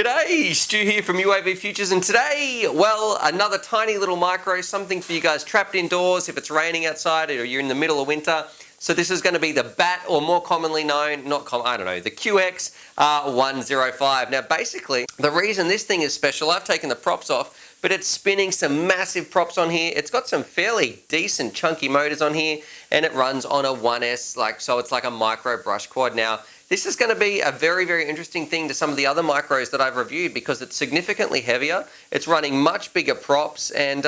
G'day, Stu here from UAVfutures, and today, well, another tiny little micro, something for you guys trapped indoors if it's raining outside or you're in the middle of winter. So this is going to be the BAT, or more commonly known, the QX105. Now basically, the reason this thing is special, I've taken the props off, but it's spinning some massive props on here. It's got some fairly decent chunky motors on here, and it runs on a 1S, so it's like a micro brush quad. Now, this is going to be a very, very interesting thing to some of the other micros that I've reviewed because it's significantly heavier. It's running much bigger props, and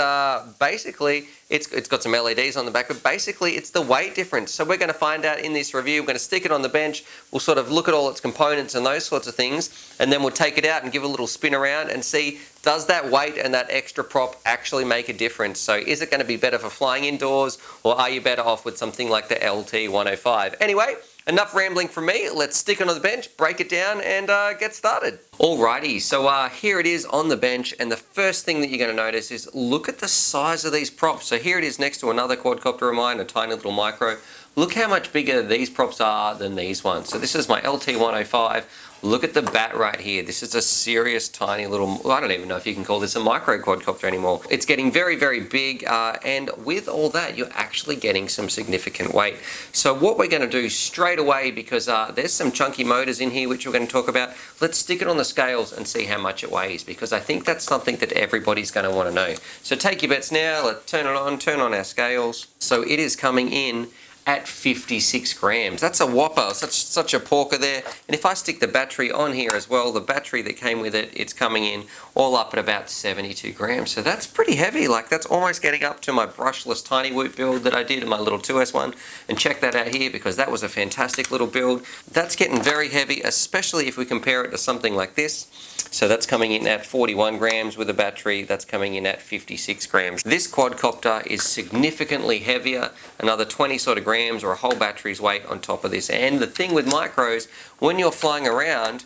basically it's got some LEDs on the back, but basically it's the weight difference. So we're going to find out in this review. We're going to stick it on the bench. We'll sort of look at all its components and those sorts of things, and then we'll take it out and give a little spin around and see, does that weight and that extra prop actually make a difference? So is it going to be better for flying indoors, or are you better off with something like the LT105? Anyway, enough rambling from me. Let's stick it on the bench, break it down, and get started. Alrighty, so here it is on the bench, and the first thing that you're going to notice is look at the size of these props. So here it is next to another quadcopter of mine, a tiny little micro. Look how much bigger these props are than these ones. So this is my LT105. Look at the BAT right here. This is a serious tiny little, I don't even know if you can call this a micro quadcopter anymore. It's getting very, very big, and with all that, you're actually getting some significant weight. So what we're going to do straight away, because there's some chunky motors in here which we're going to talk about, let's stick it on the scales and see how much it weighs, because I think that's something that everybody's going to want to know. So take your bets now, let's turn on our scales. So it is coming in at 56 grams. That's a whopper, such a porker there. And if I stick the battery on here as well, the battery that came with it, it's coming in all up at about 72 grams. So that's pretty heavy. Like, that's almost getting up to my brushless tiny whoop build that I did in my little 2S one. And check that out here, because that was a fantastic little build. That's getting very heavy, especially if we compare it to something like this. So that's coming in at 41 grams with a battery. That's coming in at 56 grams. This quadcopter is significantly heavier, another 20 sort of grams or a whole battery's weight on top of this. And the thing with micros, when you're flying around,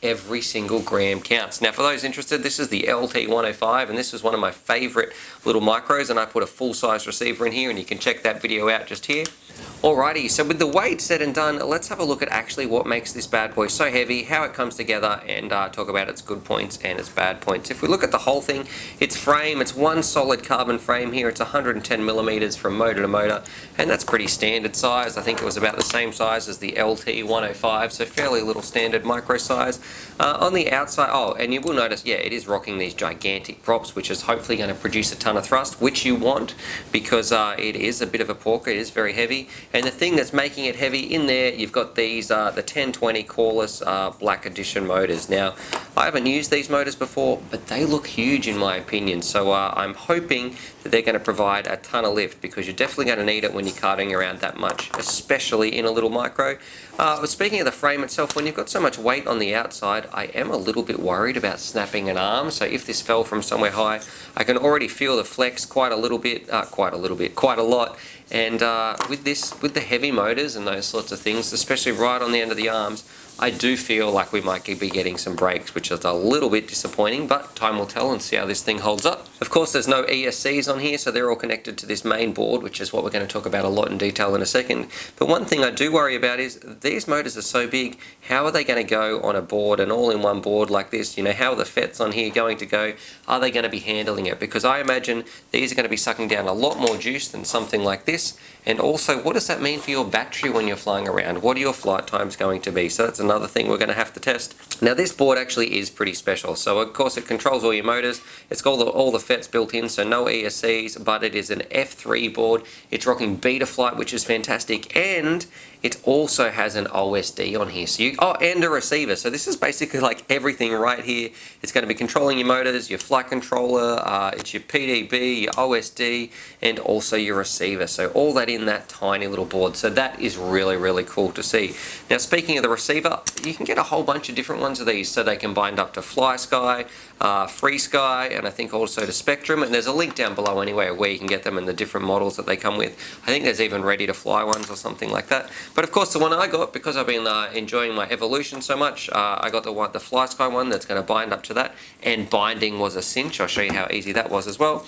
every single gram counts. Now for those interested, this is the LT105, and this is one of my favorite little micros, and I put a full-size receiver in here, and you can check that video out just here. Alrighty, so with the weight said and done, let's have a look at actually what makes this bad boy so heavy, how it comes together, and talk about its good points and its bad points. If we look at the whole thing, its frame, it's one solid carbon frame here. It's 110 millimeters from motor to motor, and that's pretty standard size. I think it was about the same size as the LT105, so fairly little standard micro size. On the outside, and you will notice, yeah, it is rocking these gigantic props, which is hopefully going to produce a ton of thrust, which you want, because it is a bit of a porker. It is very heavy. And the thing that's making it heavy in there, you've got these, the 1020 coreless Black Edition motors. Now, I haven't used these motors before, but they look huge in my opinion. So I'm hoping that they're going to provide a ton of lift, because you're definitely going to need it when you're carting around that much, especially in a little micro. Speaking of the frame itself, when you've got so much weight on the outside, I am a little bit worried about snapping an arm. So if this fell from somewhere high, I can already feel the flex quite a lot. And with the heavy motors and those sorts of things, especially right on the end of the arms, I do feel like we might be getting some breaks, which is a little bit disappointing, but time will tell and see how this thing holds up. Of course, there's no ESCs on here, so they're all connected to this main board, which is what we're going to talk about a lot in detail in a second. But one thing I do worry about is these motors are so big, how are they going to go on a board, an all-in-one board like this? You know, how are the FETs on here going to go? Are they going to be handling it? Because I imagine these are going to be sucking down a lot more juice than something like this. And also, what does that mean for your battery when you're flying around? What are your flight times going to be? So that's another thing we're going to have to test. Now this board actually is pretty special. So of course it controls all your motors. It's got all the FETs built in, so no ESCs, but it is an F3 board. It's rocking beta flight, which is fantastic, and it also has an OSD on here. So and a receiver. So this is basically like everything right here. It's going to be controlling your motors, your flight controller, it's your PDB, your OSD, and also your receiver. So all that in that tiny little board. So that is really, really cool to see. Now speaking of the receiver, you can get a whole bunch of different ones of these. So they can bind up to FlySky, FreeSky, and I think also to Spectrum. And there's a link down below anyway where you can get them in the different models that they come with. I think there's even ready to fly ones or something like that. But of course the one I got, because I've been enjoying my Evolution so much, I got the FlySky one that's going to bind up to that, and binding was a cinch. I'll show you how easy that was as well.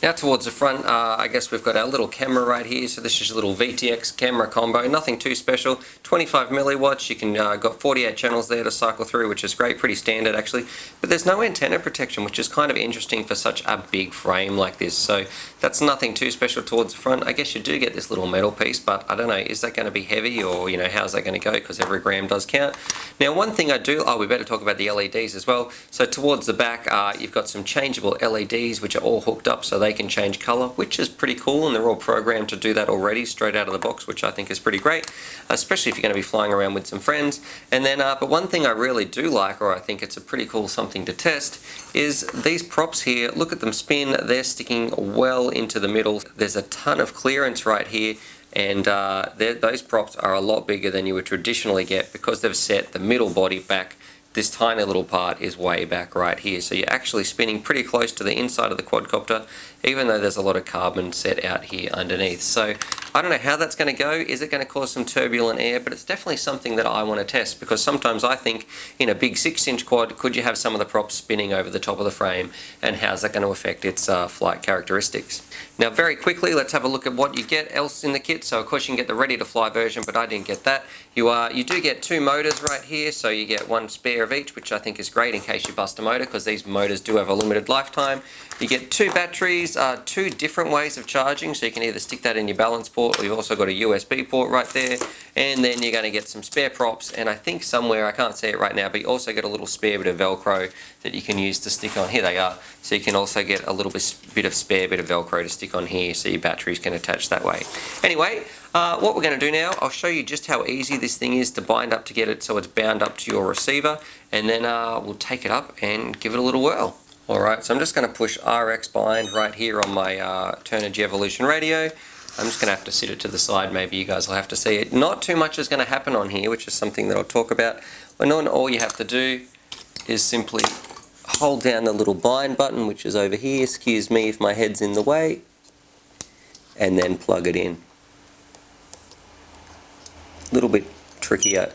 Now towards the front, I guess we've got our little camera right here. So this is a little VTX camera combo, nothing too special. 25 milliwatts, you can got 48 channels there to cycle through, which is great, pretty standard actually. But there's no antenna protection, which is kind of interesting for such a big frame like this. So that's nothing too special towards the front. I guess you do get this little metal piece, but I don't know, is that going to be heavy, or how's that going to go? Because every gram does count. Now one thing I do, we better talk about the LEDs as well. So towards the back, you've got some changeable LEDs, which are all hooked up so they can change color, which is pretty cool, and they're all programmed to do that already straight out of the box, which I think is pretty great, especially if you're going to be flying around with some friends. And then, but one thing I really do like, or I think it's a pretty cool something to test, is these props here. Look at them spin, they're sticking well into the middle. There's a ton of clearance right here, and those props are a lot bigger than you would traditionally get because they've set the middle body back. This tiny little part is way back right here, so you're actually spinning pretty close to the inside of the quadcopter, even though there's a lot of carbon set out here underneath. So I don't know how that's going to go. Is it going to cause some turbulent air? But it's definitely something that I want to test, because sometimes I think in a big 6-inch quad, could you have some of the props spinning over the top of the frame, and how's that going to affect its flight characteristics? Now very quickly, let's have a look at what you get else in the kit. So of course you can get the ready to fly version, but I didn't get that. You do get 2 motors right here, so you get 1 spare of each, which I think is great in case you bust a motor, because these motors do have a limited lifetime. You get 2 batteries, 2 different ways of charging, so you can either stick that in your balance port, or you've also got a USB port right there, and then you're going to get some spare props, and I think somewhere, I can't see it right now, but you also get a little spare bit of Velcro that you can use to stick on. Here they are. So you can also get a little bit of spare bit of Velcro to stick on here, so your batteries can attach that way. Anyway, what we're going to do now, I'll show you just how easy this thing is to bind up to get it so it's bound up to your receiver, and then we'll take it up and give it a little whirl. Alright, so I'm just going to push RX bind right here on my Turner G Evolution radio. I'm just going to have to sit it to the side, maybe you guys will have to see it. Not too much is going to happen on here, which is something that I'll talk about. And then all you have to do is simply hold down the little bind button, which is over here, excuse me if my head's in the way, and then plug it in. A little bit trickier.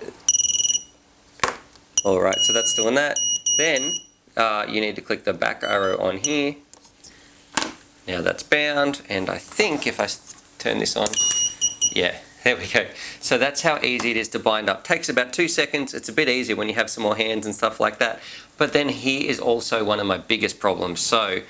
Alright, so that's doing that. Then you need to click the back arrow on here. Now that's bound, and I think if I turn this on, yeah, there we go. So that's how easy it is to bind up. Takes about 2 seconds. It's a bit easier when you have some more hands and stuff like that. But then here is also one of my biggest problems. So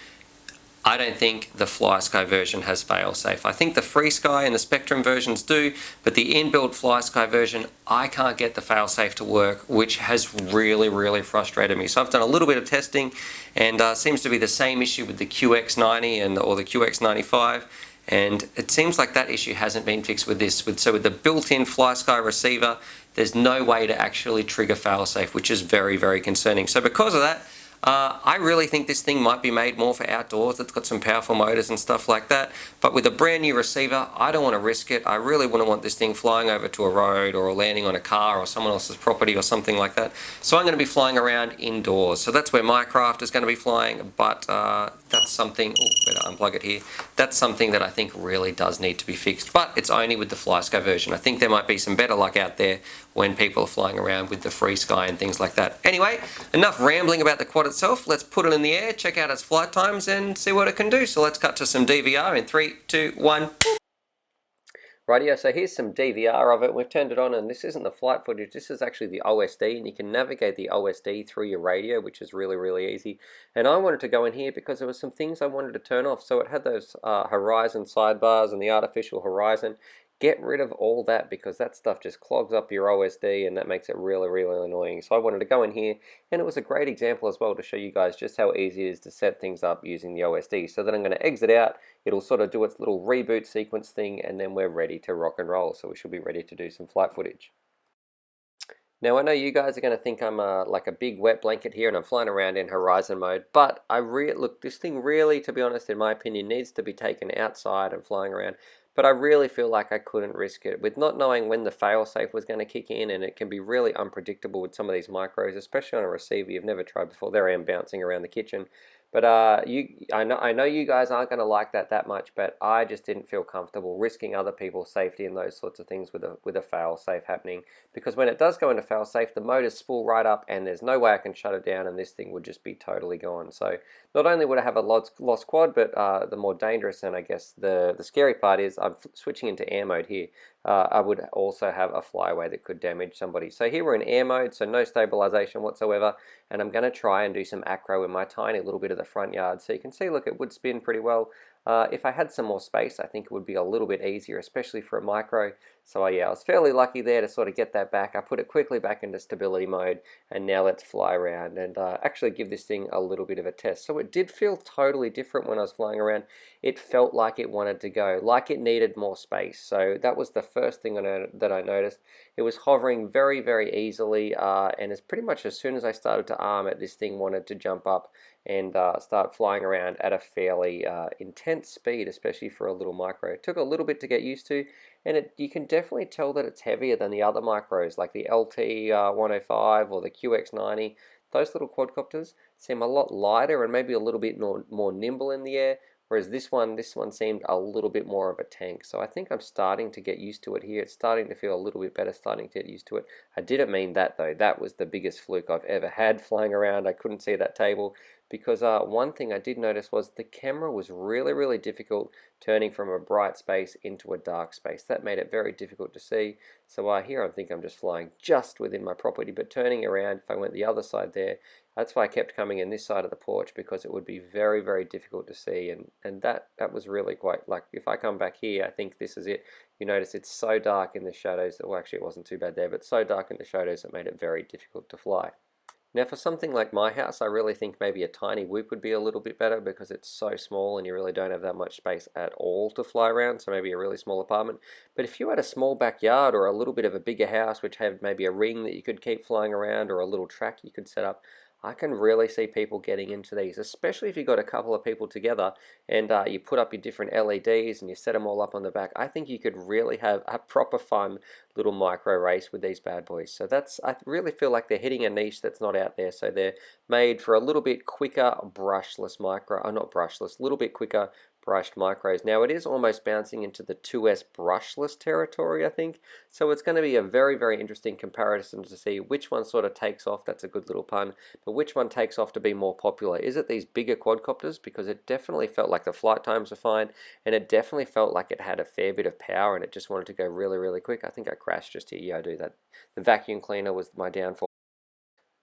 I don't think the FlySky version has failsafe. I think the FreeSky and the Spectrum versions do, but the inbuilt FlySky version, I can't get the failsafe to work, which has really, really frustrated me. So I've done a little bit of testing, and seems to be the same issue with the QX90 or the QX105. And it seems like that issue hasn't been fixed with this. So with the built-in FlySky receiver, there's no way to actually trigger failsafe, which is very, very concerning. So because of that, I really think this thing might be made more for outdoors. It's got some powerful motors and stuff like that. But with a brand new receiver, I don't want to risk it. I really wouldn't want this thing flying over to a road or landing on a car or someone else's property or something like that. So I'm going to be flying around indoors. So that's where my craft is going to be flying, but that's something, better unplug it here. That's something that I think really does need to be fixed, but it's only with the FlySky version. I think there might be some better luck out there when people are flying around with the FreeSky and things like that. Anyway, enough rambling about the quad itself. Let's put it in the air, check out its flight times, and see what it can do. So let's cut to some DVR in 3, 2, 1. Rightio, so here's some DVR of it. We've turned it on, and this isn't the flight footage, this is actually the OSD, and you can navigate the OSD through your radio, which is really, really easy. And I wanted to go in here because there were some things I wanted to turn off. So it had those horizon sidebars and the artificial horizon. Get rid of all that, because that stuff just clogs up your OSD and that makes it really, really annoying. So I wanted to go in here, and it was a great example as well to show you guys just how easy it is to set things up using the OSD. So then I'm going to exit out, it'll sort of do its little reboot sequence thing, and then we're ready to rock and roll. So we should be ready to do some flight footage. Now I know you guys are going to think I'm like a big wet blanket here and I'm flying around in horizon mode, but look, this thing really, to be honest, in my opinion, needs to be taken outside and flying around. But I really feel like I couldn't risk it with not knowing when the failsafe was going to kick in, and it can be really unpredictable with some of these micros, especially on a receiver you've never tried before. There I am bouncing around the kitchen. But I know you guys aren't going to like that much, but I just didn't feel comfortable risking other people's safety and those sorts of things with a fail safe happening, because when it does go into fail safe, the motors spool right up and there's no way I can shut it down, and this thing would just be totally gone. So not only would I have a lost quad, but the more dangerous and I guess the scary part is I'm switching into air mode here. I would also have a flyaway that could damage somebody. So here we're in air mode, so no stabilization whatsoever, and I'm going to try and do some acro in my tiny little bit of the front yard. So you can see, look, it would spin pretty well. If I had some more space, I think it would be a little bit easier, especially for a micro. So yeah, I was fairly lucky there to sort of get that back. I put it quickly back into stability mode, and now let's fly around and actually give this thing a little bit of a test. So it did feel totally different when I was flying around. It felt like it wanted to go, like it needed more space. So that was the first thing that I noticed. It was hovering very, very easily, and it's pretty much as soon as I started to arm it, this thing wanted to jump up and start flying around at a fairly intense speed, especially for a little micro. It took a little bit to get used to, and you can definitely tell that it's heavier than the other micros, like the LT105 or the QX90. Those little quadcopters seem a lot lighter and maybe a little bit more nimble in the air, whereas this one seemed a little bit more of a tank. So I think I'm starting to get used to it here. It's starting to feel a little bit better, starting to get used to it. I didn't mean that though. That was the biggest fluke I've ever had flying around. I couldn't see that table, because one thing I did notice was the camera was really, really difficult turning from a bright space into a dark space. That made it very difficult to see. So here I think I'm just flying just within my property, but turning around, if I went the other side there, that's why I kept coming in this side of the porch, because it would be very, very difficult to see, and that was really quite, like, if I come back here, I think this is it. You notice it's so dark in the shadows, well actually it wasn't too bad there, but so dark in the shadows it made it very difficult to fly. Now for something like my house, I really think maybe a tiny whoop would be a little bit better, because it's so small and you really don't have that much space at all to fly around, so maybe a really small apartment. But if you had a small backyard or a little bit of a bigger house which had maybe a ring that you could keep flying around or a little track you could set up, I can really see people getting into these, especially if you've got a couple of people together and you put up your different LEDs and you set them all up on the back. I think you could really have a proper fun little micro race with these bad boys. So I really feel like they're hitting a niche that's not out there. So they're made for a little bit quicker brushless micro, not brushless, a little bit quicker brushed micros. Now it is almost bouncing into the 2S brushless territory, I think. So it's going to be a very, very interesting comparison to see which one sort of takes off. That's a good little pun. But which one takes off to be more popular? Is it these bigger quadcopters? Because it definitely felt like the flight times were fine, and it definitely felt like it had a fair bit of power and it just wanted to go really, really quick. I think I crashed just here. Yeah, I do that. The vacuum cleaner was my downfall.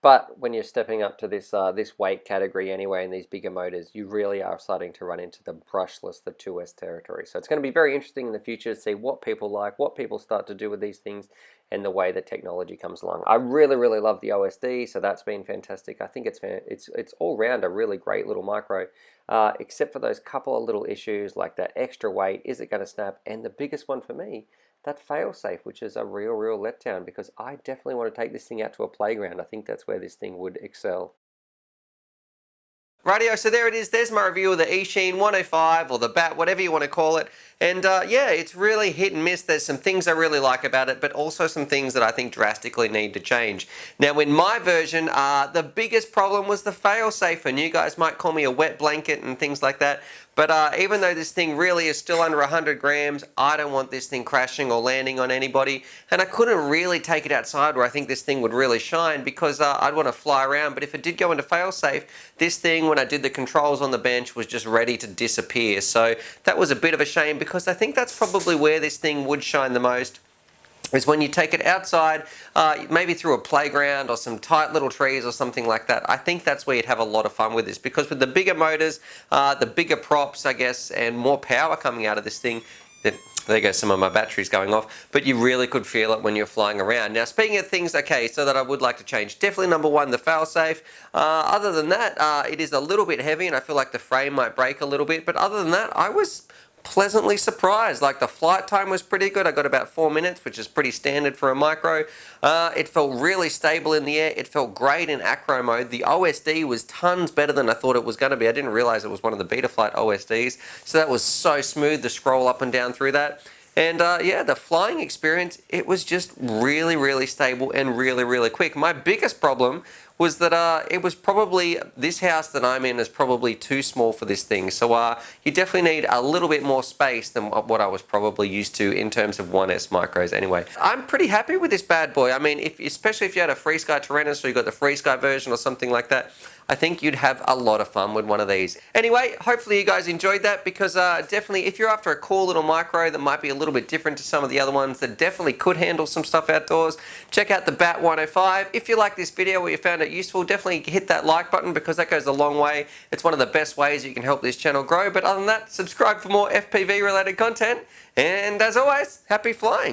But when you're stepping up to this this weight category anyway, in these bigger motors, you really are starting to run into the brushless, the 2S territory. So it's going to be very interesting in the future to see what people like, what people start to do with these things, and the way that technology comes along. I really, really love the OSD, so that's been fantastic. I think it's all round a really great little micro, except for those couple of little issues like that extra weight. Is it going to snap? And the biggest one for me, that failsafe, which is a real letdown, because I definitely want to take this thing out to a playground. I think that's where this thing would excel. Rightio, so there it is. There's my review of the Eachine 105 or the Bat, whatever you want to call it. And yeah, it's really hit and miss. There's some things I really like about it, but also some things that I think drastically need to change. Now, in my version, the biggest problem was the failsafe, and you guys might call me a wet blanket and things like that. But even though this thing really is still under 100 grams, I don't want this thing crashing or landing on anybody. And I couldn't really take it outside where I think this thing would really shine, because I'd want to fly around. But if it did go into failsafe, this thing, when I did the controls on the bench, was just ready to disappear. So that was a bit of a shame, because I think that's probably where this thing would shine the most, is when you take it outside, maybe through a playground or some tight little trees or something like that. I think that's where you'd have a lot of fun with this, because with the bigger motors, the bigger props, I guess, and more power coming out of this thing, there goes some of my batteries going off, but you really could feel it when you're flying around. Now, speaking of things, okay, so that I would like to change, definitely number one, the failsafe. Other than that, it is a little bit heavy, and I feel like the frame might break a little bit, but other than that, I was pleasantly surprised. Like, the flight time was pretty good. I got about 4 minutes, which is pretty standard for a micro. It felt really stable in the air. It felt great in acro mode. The OSD was tons better than I thought it was going to be. I didn't realize it was one of the Betaflight OSDs, so that was so smooth to scroll up and down through that. And yeah, the flying experience, it was just really stable and really quick. My biggest problem was that it was probably, this house that I'm in is probably too small for this thing. So you definitely need a little bit more space than what I was probably used to in terms of 1S micros anyway. I'm pretty happy with this bad boy. I mean, especially if you had a FreeSky Tyrannus or you got the FreeSky version or something like that, I think you'd have a lot of fun with one of these. Anyway, hopefully you guys enjoyed that, because definitely if you're after a cool little micro that might be a little bit different to some of the other ones that definitely could handle some stuff outdoors, check out the BAT105. If you like this video or you found it useful, definitely hit that like button, because that goes a long way. It's one of the best ways you can help this channel grow. But other than that, subscribe for more FPV related content. And as always, happy flying.